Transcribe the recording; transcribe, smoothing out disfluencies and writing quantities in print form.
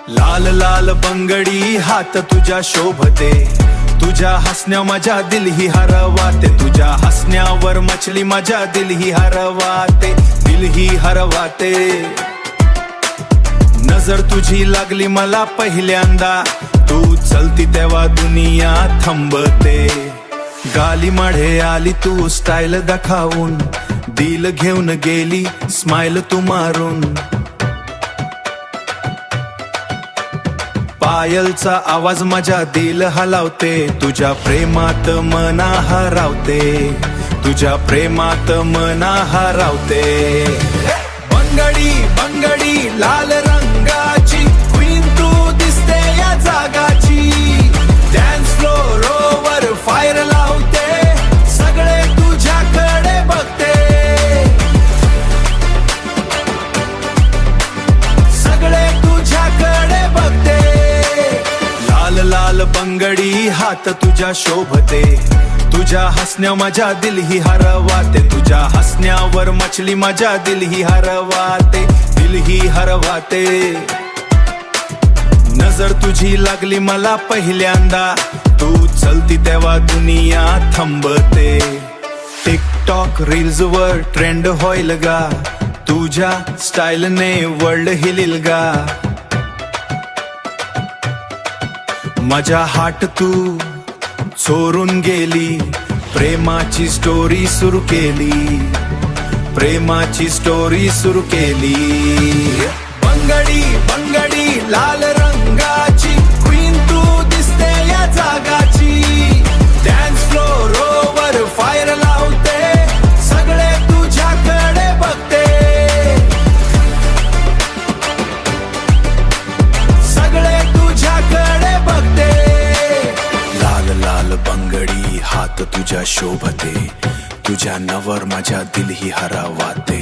लाल लाल बंगडी हात तुझ्या शोभते, तुझ्या हसण्या माझ्या दिल ही हरवाते, तुझ्या हसण्यावर मचली माझ्या दिल ही हरवाते, दिल ही हरवाते. नजर तुझी लागली मला पहिल्यांदा, तू चलती तेव्हा दुनिया थांबते. गाली माढे आली तू स्टाईल दाखवून, दिल घेऊन गेली स्माइल तू मारून. पायलचा आवाज माझ्या दिल हलावते, तुझ्या प्रेमात मना हरावते, तुझ्या प्रेमात मना हरावते. बंगडी बंगडी लाल रंगाची, क्वीन तू दिसते या जागाची. डान्स फ्लोअरवर फायर लावते, सगळे तुझ्याकडे बघते, सगळे तुझ्याकडे बघते. लाल लाल बंगडी हात तुझ्या शोभते, तुझ्या हसण्या माझ्या दिल ही हरवाते, तुझ्या हसण्यावर मचली माझ्या दिल ही हरवाते, दिल ही हरवाते. नजर तुझी लागली मला पहिल्यांदा, तू चलती तेव्हा दुनिया थांबते. टिकटॉक रील्स वर ट्रेंड होईल गा, तुझ्या स्टाईलने वर्ल्ड हिलील गा. माझा हाट तू चोरून गेली, प्रेमाची स्टोरी सुरू केली, प्रेमाची स्टोरी सुरू केली. बंगडी बंगडी लाल रंगाची, क्वीन तू दिसते या जागाची. डान्स फ्लोअरवर फायर लावते, सगळे तुझ्याकडे बघते, सगळे तुझ्याकडे बघते. लाल लाल बंगडी हात तुझ्या शोभते, तुझ्या नवर माझ्या दिल ही हरवाते.